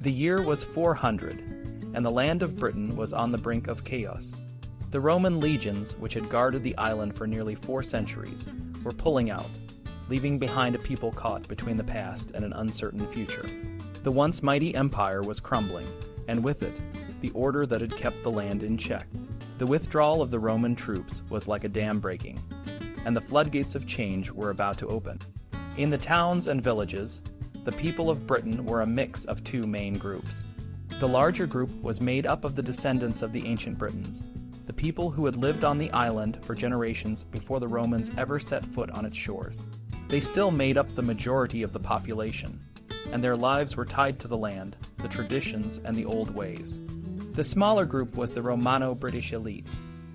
The year was 400, and the land of Britain was on the brink of chaos. The Roman legions, which had guarded the island for nearly 4 centuries, were pulling out, leaving behind a people caught between the past and an uncertain future. The once mighty empire was crumbling, and with it, the order that had kept the land in check. The withdrawal of the Roman troops was like a dam breaking, and the floodgates of change were about to open. In the towns and villages, the people of Britain were a mix of 2 main groups. The larger group was made up of the descendants of the ancient Britons, the people who had lived on the island for generations before the Romans ever set foot on its shores. They still made up the majority of the population, and their lives were tied to the land, the traditions, and the old ways. The smaller group was the Romano-British elite,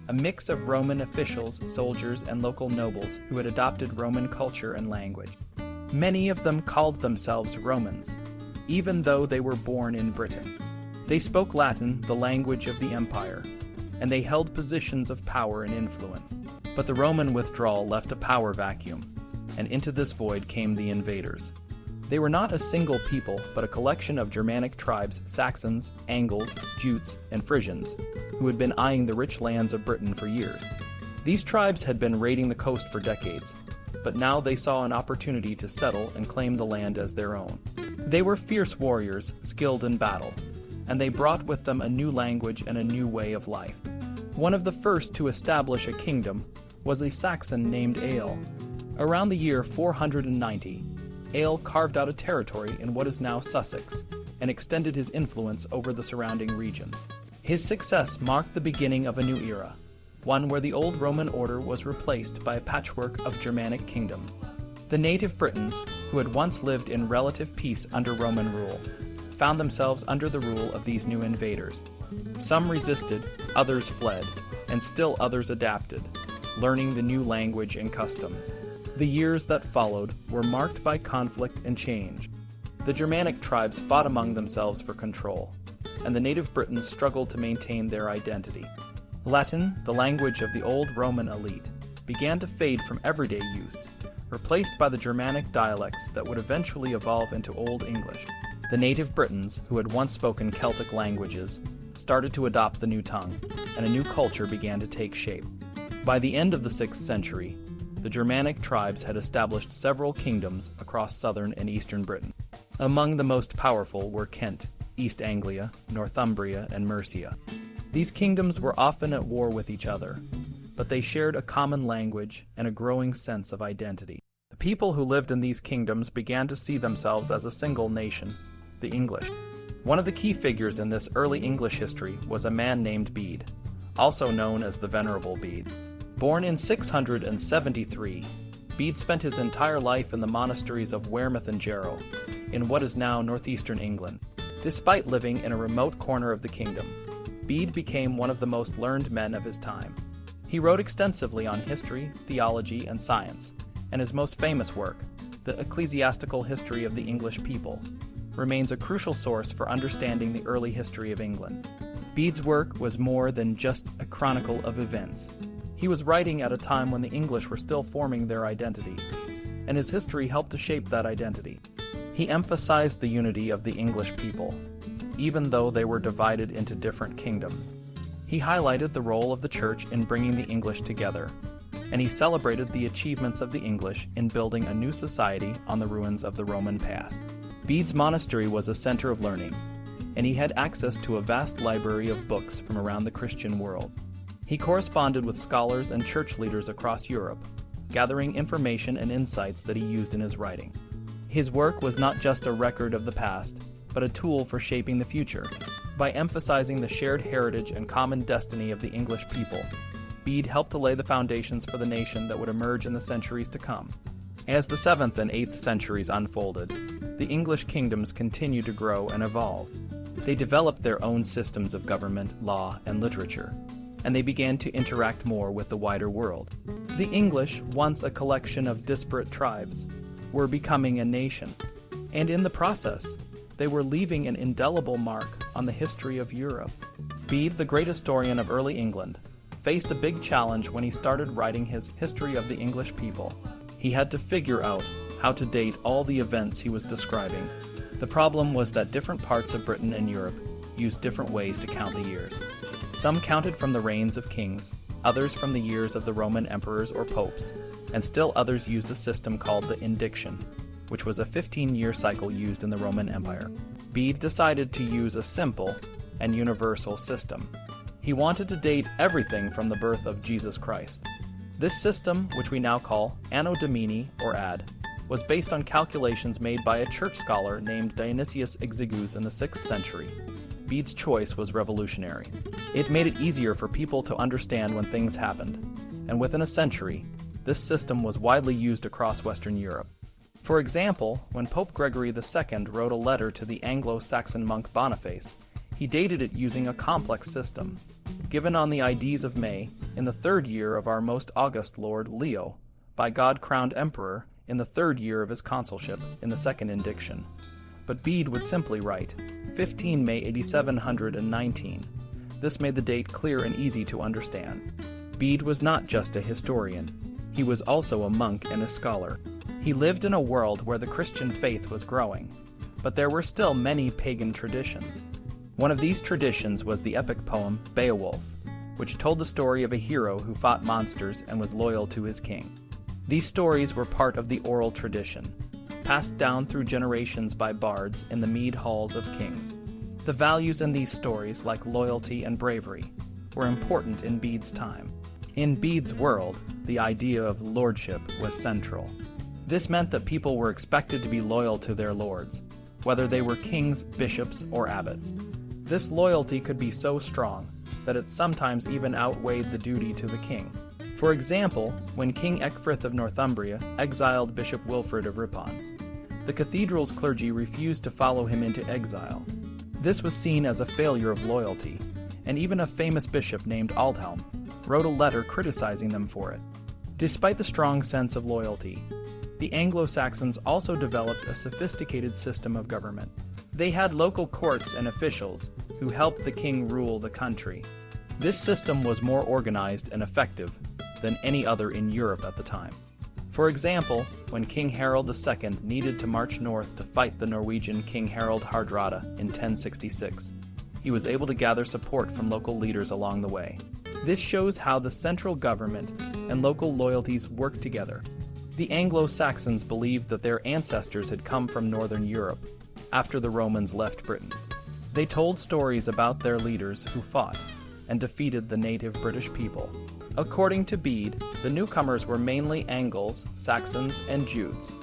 a mix of Roman officials, soldiers, and local nobles who had adopted Roman culture and language. Many of them called themselves Romans, even though they were born in Britain. They spoke Latin, the language of the empire, and they held positions of power and influence. But the Roman withdrawal left a power vacuum, and into this void came the invaders. They were not a single people, but a collection of Germanic tribes, Saxons, Angles, Jutes, and Frisians, who had been eyeing the rich lands of Britain for years. These tribes had been raiding the coast for decades, but now they saw an opportunity to settle and claim the land as their own. They were fierce warriors, skilled in battle, and they brought with them a new language and a new way of life. One of the first to establish a kingdom was a Saxon named Eil. Around the year 490, Eil carved out a territory in what is now Sussex and extended his influence over the surrounding region. His success marked the beginning of a new era, one where the old Roman order was replaced by a patchwork of Germanic kingdoms. The native Britons, who had once lived in relative peace under Roman rule, found themselves under the rule of these new invaders. Some resisted, others fled, and still others adapted, learning the new language and customs. The years that followed were marked by conflict and change. The Germanic tribes fought among themselves for control, and the native Britons struggled to maintain their identity. Latin, the language of the old Roman elite, began to fade from everyday use, replaced by the Germanic dialects that would eventually evolve into Old English. The native Britons, who had once spoken Celtic languages, started to adopt the new tongue, and a new culture began to take shape. By the end of the 6th century, the Germanic tribes had established several kingdoms across southern and eastern Britain. Among the most powerful were Kent, East Anglia, Northumbria, and Mercia. These kingdoms were often at war with each other, but they shared a common language and a growing sense of identity. The people who lived in these kingdoms began to see themselves as a single nation, the English. One of the key figures in this early English history was a man named Bede, also known as the Venerable Bede. Born in 673, Bede spent his entire life in the monasteries of Wearmouth and Jarrow, in what is now northeastern England. Despite living in a remote corner of the kingdom, Bede became one of the most learned men of his time. He wrote extensively on history, theology, and science, and his most famous work, The Ecclesiastical History of the English People, remains a crucial source for understanding the early history of England. Bede's work was more than just a chronicle of events. He was writing at a time when the English were still forming their identity, and his history helped to shape that identity. He emphasized the unity of the English people, even though they were divided into different kingdoms. He highlighted the role of the church in bringing the English together, and he celebrated the achievements of the English in building a new society on the ruins of the Roman past. Bede's monastery was a center of learning, and he had access to a vast library of books from around the Christian world. He corresponded with scholars and church leaders across Europe, gathering information and insights that he used in his writing. His work was not just a record of the past, but a tool for shaping the future. By emphasizing the shared heritage and common destiny of the English people, Bede helped to lay the foundations for the nation that would emerge in the centuries to come. As the 7th and 8th centuries unfolded, the English kingdoms continued to grow and evolve. They developed their own systems of government, law, and literature, and they began to interact more with the wider world. The English, once a collection of disparate tribes, were becoming a nation, and in the process, they were leaving an indelible mark on the history of Europe. Bede, the great historian of early England, faced a big challenge when he started writing his History of the English People. He had to figure out how to date all the events he was describing, The problem was that different parts of Britain and Europe used different ways to count the years. Some counted from the reigns of kings, others from the years of the Roman emperors or popes, and still others used a system called the indiction, which was a 15-year cycle used in the Roman Empire. Bede decided to use a simple and universal system. He wanted to date everything from the birth of Jesus Christ. This system, which we now call Anno Domini or AD, was based on calculations made by a church scholar named Dionysius Exiguus in the 6th century. Bede's choice was revolutionary. It made it easier for people to understand when things happened, and within a century, this system was widely used across Western Europe. For example, when Pope Gregory II wrote a letter to the Anglo-Saxon monk Boniface, he dated it using a complex system, given on the Ides of May, in the 3rd year of our most august Lord Leo, by God crowned emperor, in the 3rd year of his consulship, in the 2nd indiction. But Bede would simply write, 15 May 8719. This made the date clear and easy to understand. Bede was not just a historian. He was also a monk and a scholar. He lived in a world where the Christian faith was growing, but there were still many pagan traditions. One of these traditions was the epic poem Beowulf, which told the story of a hero who fought monsters and was loyal to his king. These stories were part of the oral tradition, passed down through generations by bards in the mead halls of kings. The values in these stories, like loyalty and bravery, were important in Bede's time. In Bede's world, the idea of lordship was central. This meant that people were expected to be loyal to their lords, whether they were kings, bishops, or abbots. This loyalty could be so strong that it sometimes even outweighed the duty to the king. For example, when King Ecgfrith of Northumbria exiled Bishop Wilfrid of Ripon, the cathedral's clergy refused to follow him into exile. This was seen as a failure of loyalty, and even a famous bishop named Aldhelm wrote a letter criticizing them for it. Despite the strong sense of loyalty, the Anglo-Saxons also developed a sophisticated system of government. They had local courts and officials who helped the king rule the country. This system was more organized and effective than any other in Europe at the time. For example, when King Harald II needed to march north to fight the Norwegian King Harald Hardrada in 1066, he was able to gather support from local leaders along the way. This shows how the central government and local loyalties work together. The Anglo-Saxons believed that their ancestors had come from northern Europe after the Romans left Britain. They told stories about their leaders who fought and defeated the native British people. According to Bede, the newcomers were mainly Angles, Saxons, and Jutes.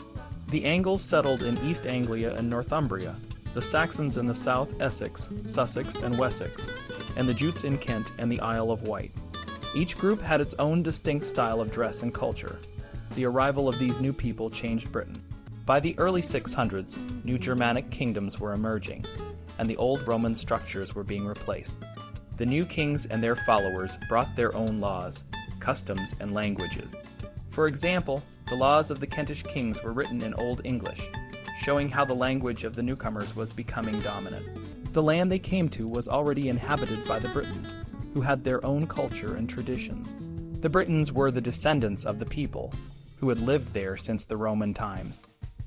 The Angles settled in East Anglia and Northumbria, the Saxons in the South Essex, Sussex, and Wessex, and the Jutes in Kent and the Isle of Wight. Each group had its own distinct style of dress and culture. The arrival of these new people changed Britain. By the early 600s, new Germanic kingdoms were emerging, and the old Roman structures were being replaced. The new kings and their followers brought their own laws, customs, and languages. For example, the laws of the Kentish kings were written in Old English, showing how the language of the newcomers was becoming dominant. The land they came to was already inhabited by the Britons, who had their own culture and tradition. The Britons were the descendants of the people who had lived there since the Roman times.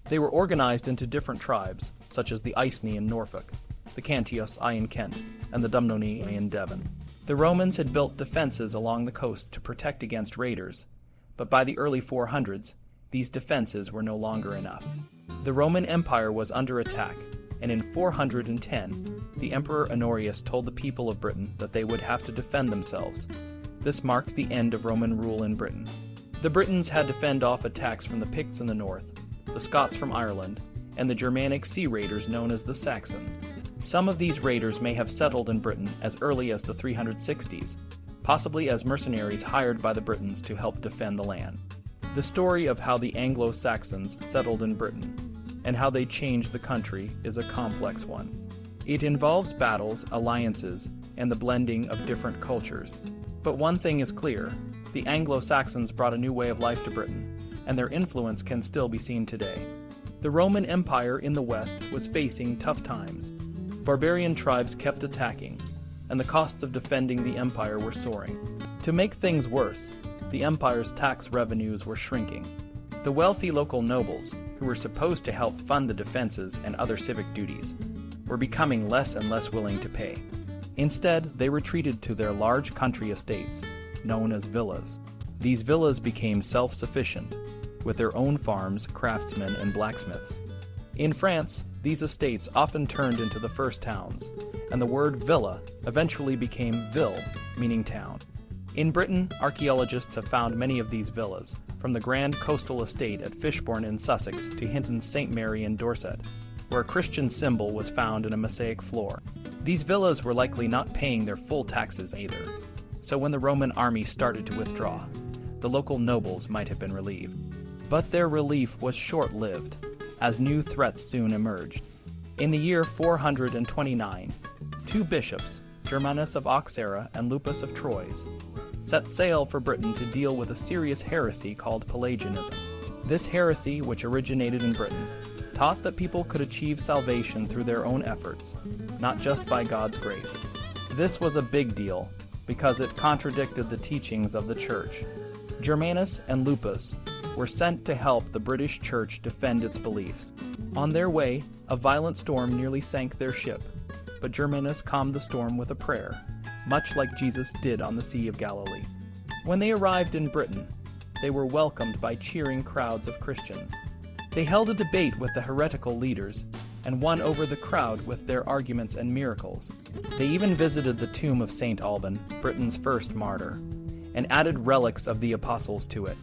They were organized into different tribes, such as the Iceni in Norfolk, the Cantius I in Kent, and the Dumnoni in Devon. The Romans had built defenses along the coast to protect against raiders, but by the early 400s, these defenses were no longer enough. The Roman Empire was under attack, and in 410, the Emperor Honorius told the people of Britain that they would have to defend themselves. This marked the end of Roman rule in Britain. The Britons had to fend off attacks from the Picts in the north, the Scots from Ireland, and the Germanic sea raiders known as the Saxons. Some of these raiders may have settled in Britain as early as the 360s, possibly as mercenaries hired by the Britons to help defend the land. The story of how the Anglo-Saxons settled in Britain and how they changed the country is a complex one. It involves battles, alliances, and the blending of different cultures. But one thing is clear, the Anglo-Saxons brought a new way of life to Britain, and their influence can still be seen today. The Roman Empire in the West was facing tough times. Barbarian tribes kept attacking, and the costs of defending the empire were soaring. To make things worse, the empire's tax revenues were shrinking. The wealthy local nobles, who who were supposed to help fund the defenses and other civic duties, were becoming less and less willing to pay. Instead, they retreated to their large country estates, known as villas. These villas became self-sufficient, with their own farms, craftsmen, and blacksmiths. In France, these estates often turned into the first towns, and the word villa eventually became ville, meaning town. In Britain, archaeologists have found many of these villas, from the grand coastal estate at Fishbourne in Sussex to Hinton's St. Mary in Dorset, where a Christian symbol was found in a mosaic floor. These villas were likely not paying their full taxes either, so when the Roman army started to withdraw, the local nobles might have been relieved. But their relief was short-lived, as new threats soon emerged. In the year 429, two bishops, Germanus of Auxerre and Lupus of Troyes, set sail for Britain to deal with a serious heresy called Pelagianism. This heresy, which originated in Britain, taught that people could achieve salvation through their own efforts, not just by God's grace. This was a big deal, because it contradicted the teachings of the Church. Germanus and Lupus were sent to help the British Church defend its beliefs. On their way, a violent storm nearly sank their ship, but Germanus calmed the storm with a prayer, much like Jesus did on the Sea of Galilee. When they arrived in Britain, they were welcomed by cheering crowds of Christians. They held a debate with the heretical leaders and won over the crowd with their arguments and miracles. They even visited the tomb of St. Alban, Britain's first martyr, and added relics of the apostles to it.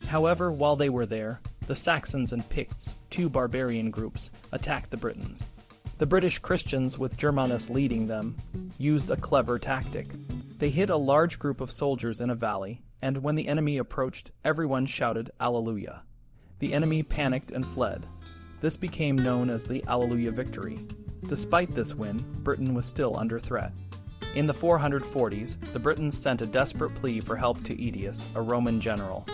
However, while they were there, the Saxons and Picts, two barbarian groups, attacked the Britons. The British Christians, with Germanus leading them, used a clever tactic. They hid a large group of soldiers in a valley, and when the enemy approached, everyone shouted Alleluia. The enemy panicked and fled. This became known as the Alleluia victory. Despite this win, Britain was still under threat. In the 440s, the Britons sent a desperate plea for help to Aetius, a Roman general,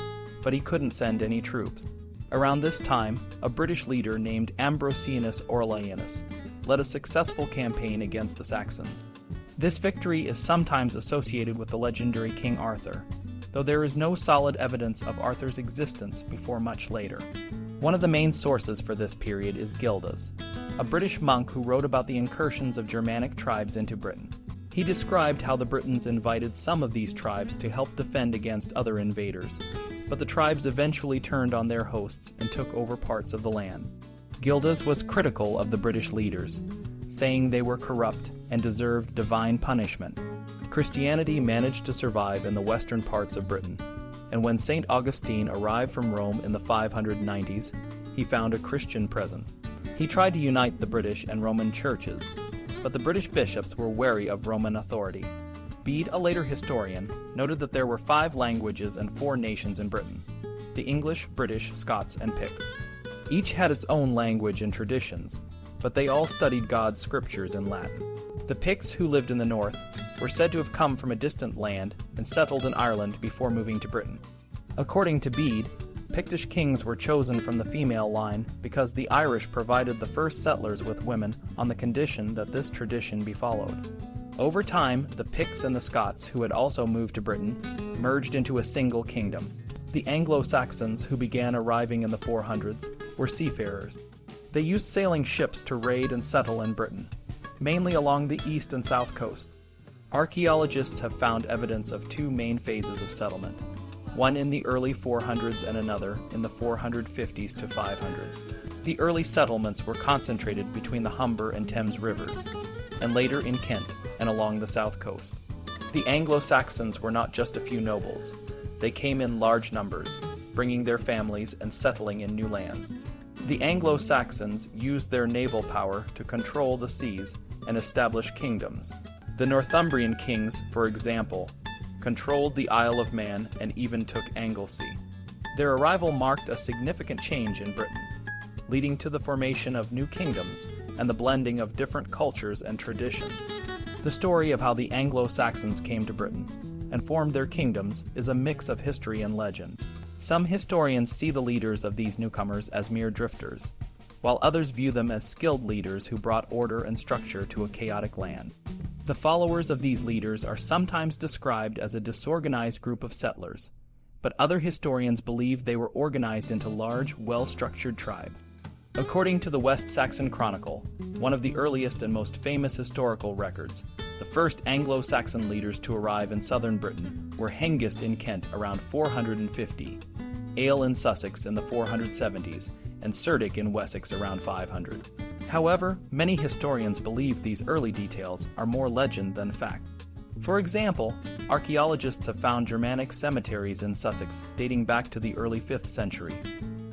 but he couldn't send any troops. Around this time, a British leader named Ambrosianus Aurelianus led a successful campaign against the Saxons. This victory is sometimes associated with the legendary King Arthur, though there is no solid evidence of Arthur's existence before much later. One of the main sources for this period is Gildas, a British monk who wrote about the incursions of Germanic tribes into Britain. He described how the Britons invited some of these tribes to help defend against other invaders, but the tribes eventually turned on their hosts and took over parts of the land. Gildas was critical of the British leaders, saying they were corrupt and deserved divine punishment. Christianity managed to survive in the western parts of Britain, and when St. Augustine arrived from Rome in the 590s, he found a Christian presence. He tried to unite the British and Roman churches, but the British bishops were wary of Roman authority. Bede, a later historian, noted that there were 5 languages and 4 nations in Britain: the English, British, Scots, and Picts. Each had its own language and traditions, but they all studied God's scriptures in Latin. The Picts, who lived in the north, were said to have come from a distant land and settled in Ireland before moving to Britain. According to Bede, Pictish kings were chosen from the female line because the Irish provided the first settlers with women on the condition that this tradition be followed. Over time, the Picts and the Scots, who had also moved to Britain, merged into a single kingdom. The Anglo-Saxons, who began arriving in the 400s, were seafarers. They used sailing ships to raid and settle in Britain, mainly along the east and south coasts. Archaeologists have found evidence of 2 main phases of settlement, one in the early 400s and another in the 450s to 500s. The early settlements were concentrated between the Humber and Thames rivers, and later in Kent and along the south coast. The Anglo-Saxons were not just a few nobles. They came in large numbers, bringing their families and settling in new lands. The Anglo-Saxons used their naval power to control the seas and establish kingdoms. The Northumbrian kings, for example, controlled the Isle of Man and even took Anglesey. Their arrival marked a significant change in Britain, leading to the formation of new kingdoms and the blending of different cultures and traditions. The story of how the Anglo-Saxons came to Britain and formed their kingdoms is a mix of history and legend. Some historians see the leaders of these newcomers as mere drifters, while others view them as skilled leaders who brought order and structure to a chaotic land. The followers of these leaders are sometimes described as a disorganized group of settlers, but other historians believe they were organized into large, well-structured tribes. According to the West Saxon Chronicle, one of the earliest and most famous historical records, the first Anglo-Saxon leaders to arrive in southern Britain were Hengist in Kent around 450, Ale in Sussex in the 470s, and Cerdic in Wessex around 500. However, many historians believe these early details are more legend than fact. For example, archaeologists have found Germanic cemeteries in Sussex dating back to the early 5th century,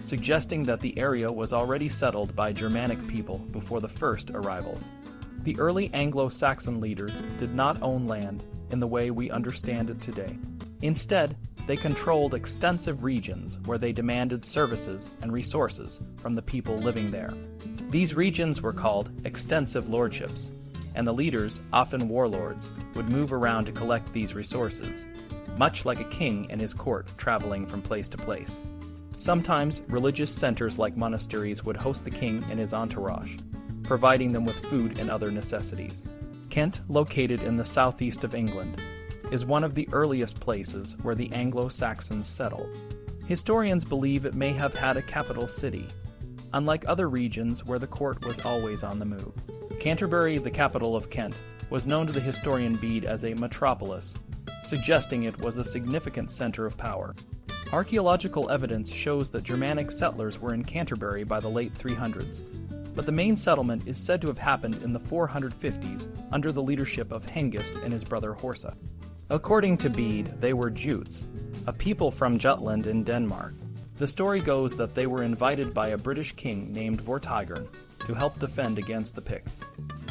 suggesting that the area was already settled by Germanic people before the first arrivals. The early Anglo-Saxon leaders did not own land in the way we understand it today. Instead, they controlled extensive regions where they demanded services and resources from the people living there. These regions were called extensive lordships, and the leaders, often warlords, would move around to collect these resources, much like a king and his court traveling from place to place. Sometimes, religious centers like monasteries would host the king and his entourage, providing them with food and other necessities. Kent, located in the southeast of England, is one of the earliest places where the Anglo-Saxons settled. Historians believe it may have had a capital city, unlike other regions where the court was always on the move. Canterbury, the capital of Kent, was known to the historian Bede as a metropolis, suggesting it was a significant center of power. Archaeological evidence shows that Germanic settlers were in Canterbury by the late 300s, but the main settlement is said to have happened in the 450s under the leadership of Hengist and his brother Horsa. According to Bede, they were Jutes, a people from Jutland in Denmark. The story goes that they were invited by a British king named Vortigern to help defend against the Picts.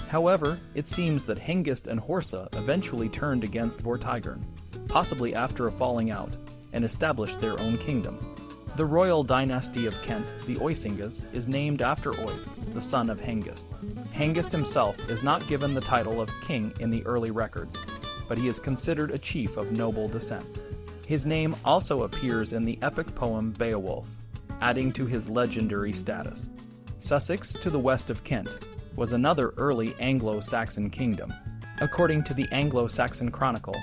However, it seems that Hengist and Horsa eventually turned against Vortigern, possibly after a falling out, and established their own kingdom. The royal dynasty of Kent, the Oisingas, is named after Oisc, the son of Hengist. Hengist himself is not given the title of king in the early records, but he is considered a chief of noble descent. His name also appears in the epic poem Beowulf, adding to his legendary status. Sussex, to the west of Kent, was another early Anglo-Saxon kingdom. According to the Anglo-Saxon Chronicle,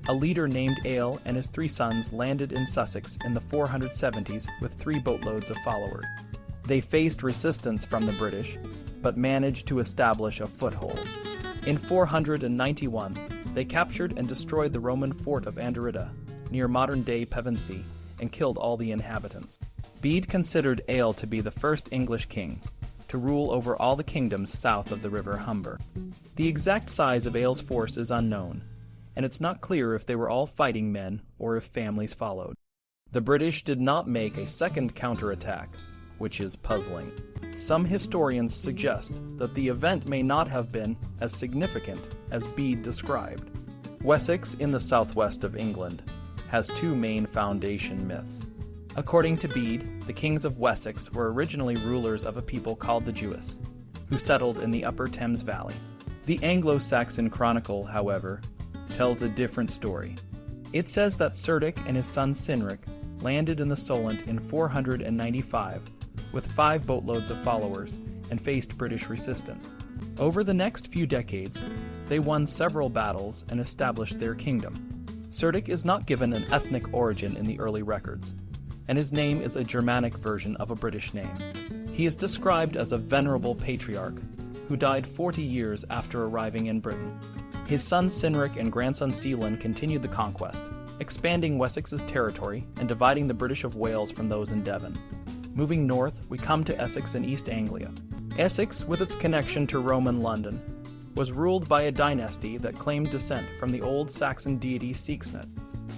a leader named Ale and his 3 sons landed in Sussex in the 470s with 3 boatloads of followers. They faced resistance from the British, but managed to establish a foothold. In 491, they captured and destroyed the Roman fort of Anderida, near modern-day Pevensey, and killed all the inhabitants. Bede considered Ale to be the first English king, to rule over all the kingdoms south of the River Humber. The exact size of Ale's force is unknown, and it's not clear if they were all fighting men or if families followed. The British did not make a second counterattack, which is puzzling. Some historians suggest that the event may not have been as significant as Bede described. Wessex, in the southwest of England, has 2 main foundation myths. According to Bede, the kings of Wessex were originally rulers of a people called the Jutes, who settled in the upper Thames Valley. The Anglo-Saxon Chronicle, however, tells a different story. It says that Cerdic and his son Cynric landed in the Solent in 495 with 5 boatloads of followers and faced British resistance. Over the next few decades, they won several battles and established their kingdom. Cerdic is not given an ethnic origin in the early records, and his name is a Germanic version of a British name. He is described as a venerable patriarch who died 40 years after arriving in Britain. His son Cynric and grandson Celan continued the conquest, expanding Wessex's territory and dividing the British of Wales from those in Devon. Moving north, we come to Essex in East Anglia. Essex, with its connection to Roman London, was ruled by a dynasty that claimed descent from the old Saxon deity Seaxnet.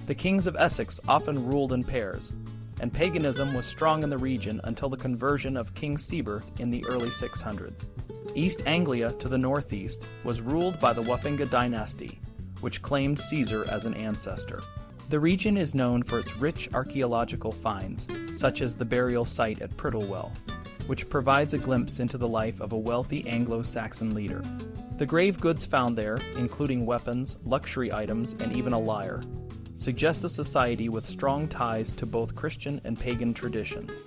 The kings of Essex often ruled in pairs, and paganism was strong in the region until the conversion of King Seber in the early 600s. East Anglia, to the northeast, was ruled by the Wuffinga dynasty, which claimed Caesar as an ancestor. The region is known for its rich archaeological finds, such as the burial site at Prittlewell, which provides a glimpse into the life of a wealthy Anglo-Saxon leader. The grave goods found there, including weapons, luxury items, and even a lyre, suggest a society with strong ties to both Christian and pagan traditions.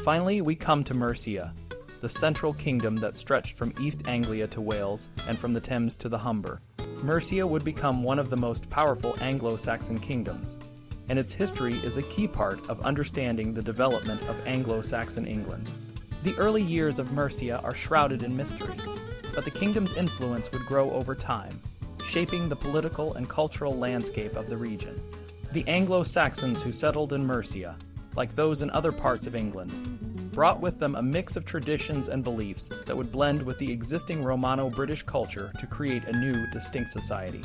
Finally, we come to Mercia, the central kingdom that stretched from East Anglia to Wales and from the Thames to the Humber. Mercia would become one of the most powerful Anglo-Saxon kingdoms, and its history is a key part of understanding the development of Anglo-Saxon England. The early years of Mercia are shrouded in mystery, but the kingdom's influence would grow over time, shaping the political and cultural landscape of the region. The Anglo-Saxons who settled in Mercia, like those in other parts of England, brought with them a mix of traditions and beliefs that would blend with the existing Romano-British culture to create a new, distinct society.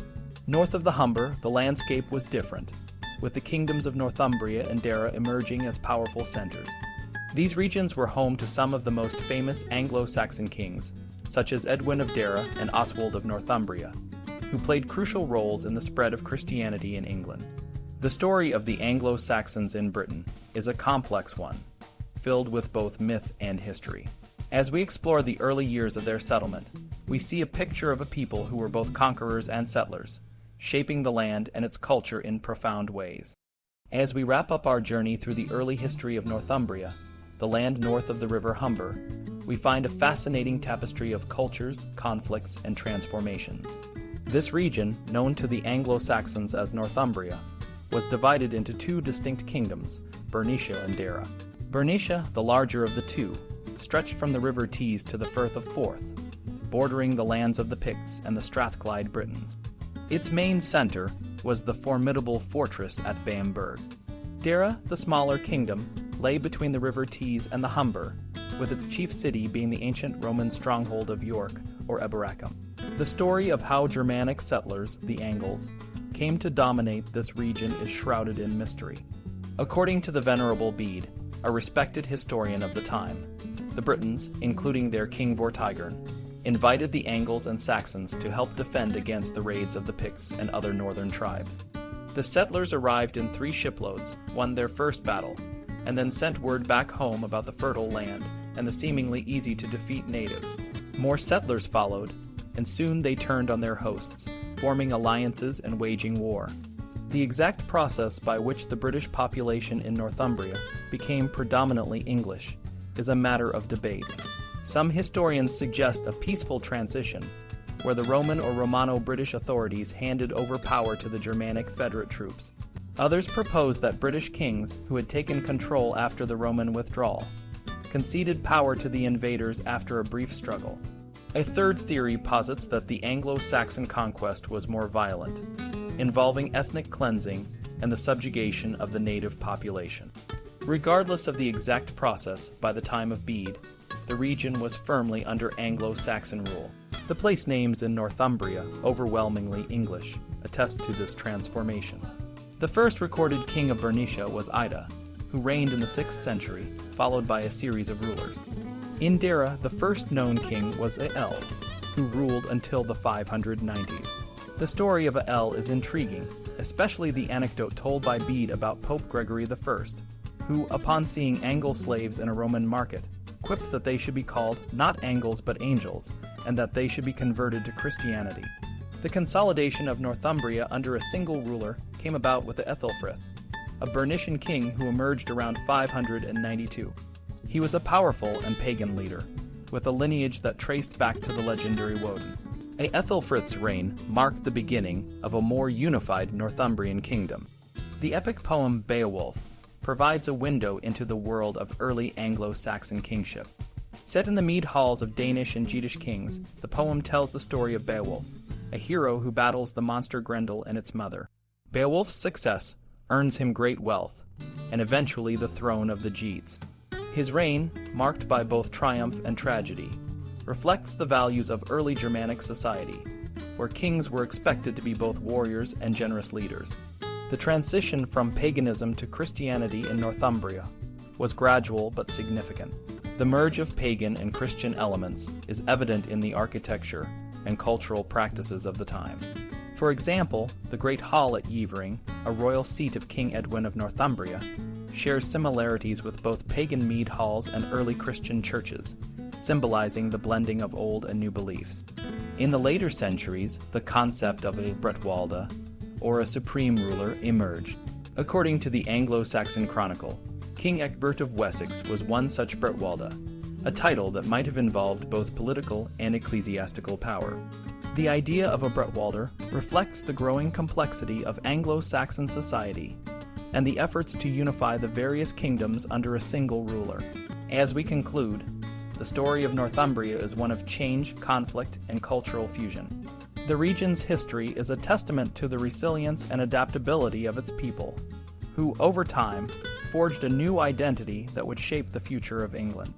North of the Humber, the landscape was different, with the kingdoms of Northumbria and Dere emerging as powerful centers. These regions were home to some of the most famous Anglo-Saxon kings, such as Edwin of Dere and Oswald of Northumbria, who played crucial roles in the spread of Christianity in England. The story of the Anglo-Saxons in Britain is a complex one, filled with both myth and history. As we explore the early years of their settlement, we see a picture of a people who were both conquerors and settlers, shaping the land and its culture in profound ways. As we wrap up our journey through the early history of Northumbria, the land north of the River Humber, we find a fascinating tapestry of cultures, conflicts, and transformations. This region, known to the Anglo-Saxons as Northumbria, was divided into two distinct kingdoms, Bernicia and Dere. Bernicia, the larger of the two, stretched from the River Tees to the Firth of Forth, bordering the lands of the Picts and the Strathclyde Britons. Its main center was the formidable fortress at Bamberg. Dere, the smaller kingdom, lay between the River Tees and the Humber, with its chief city being the ancient Roman stronghold of York, or Eboracum. The story of how Germanic settlers, the Angles, came to dominate this region is shrouded in mystery. According to the Venerable Bede, a respected historian of the time, the Britons, including their king Vortigern, invited the Angles and Saxons to help defend against the raids of the Picts and other northern tribes. The settlers arrived in 3 shiploads, won their first battle, and then sent word back home about the fertile land and the seemingly easy-to-defeat natives. More settlers followed, and soon they turned on their hosts, forming alliances and waging war. The exact process by which the British population in Northumbria became predominantly English is a matter of debate. Some historians suggest a peaceful transition, where the Roman or Romano-British authorities handed over power to the Germanic Federate troops. Others propose that British kings, who had taken control after the Roman withdrawal, conceded power to the invaders after a brief struggle. A third theory posits that the Anglo-Saxon conquest was more violent, involving ethnic cleansing and the subjugation of the native population. Regardless of the exact process, by the time of Bede, the region was firmly under Anglo-Saxon rule. The place names in Northumbria, overwhelmingly English, attest to this transformation. The first recorded king of Bernicia was Ida, who reigned in the 6th century, followed by a series of rulers. In Dere, the first known king was Ael, who ruled until the 590s. The story of Ael is intriguing, especially the anecdote told by Bede about Pope Gregory I, who, upon seeing Angle slaves in a Roman market, quipped that they should be called not Angles but angels, and that they should be converted to Christianity. The consolidation of Northumbria under a single ruler came about with Ethelfrith, a Bernician king who emerged around 592. He was a powerful and pagan leader, with a lineage that traced back to the legendary Woden. Ethelfrith's reign marked the beginning of a more unified Northumbrian kingdom. The epic poem Beowulf provides a window into the world of early Anglo-Saxon kingship. Set in the mead halls of Danish and Jutish kings, the poem tells the story of Beowulf, a hero who battles the monster Grendel and its mother. Beowulf's success earns him great wealth, and eventually the throne of the Jutes. His reign, marked by both triumph and tragedy, reflects the values of early Germanic society, where kings were expected to be both warriors and generous leaders. The transition from paganism to Christianity in Northumbria was gradual but significant. The merge of pagan and Christian elements is evident in the architecture and cultural practices of the time. For example, the Great Hall at Yevering, a royal seat of King Edwin of Northumbria, shares similarities with both pagan mead halls and early Christian churches, symbolizing the blending of old and new beliefs. In the later centuries, the concept of a Bretwalda, or a supreme ruler, emerged. According to the Anglo-Saxon Chronicle, King Ecgbert of Wessex was one such Bretwalda, a title that might have involved both political and ecclesiastical power. The idea of a Bretwalder reflects the growing complexity of Anglo-Saxon society and the efforts to unify the various kingdoms under a single ruler. As we conclude, The story of Northumbria is one of change, conflict, and cultural fusion. The region's history is a testament to the resilience and adaptability of its people, who, over time, forged a new identity that would shape the future of England.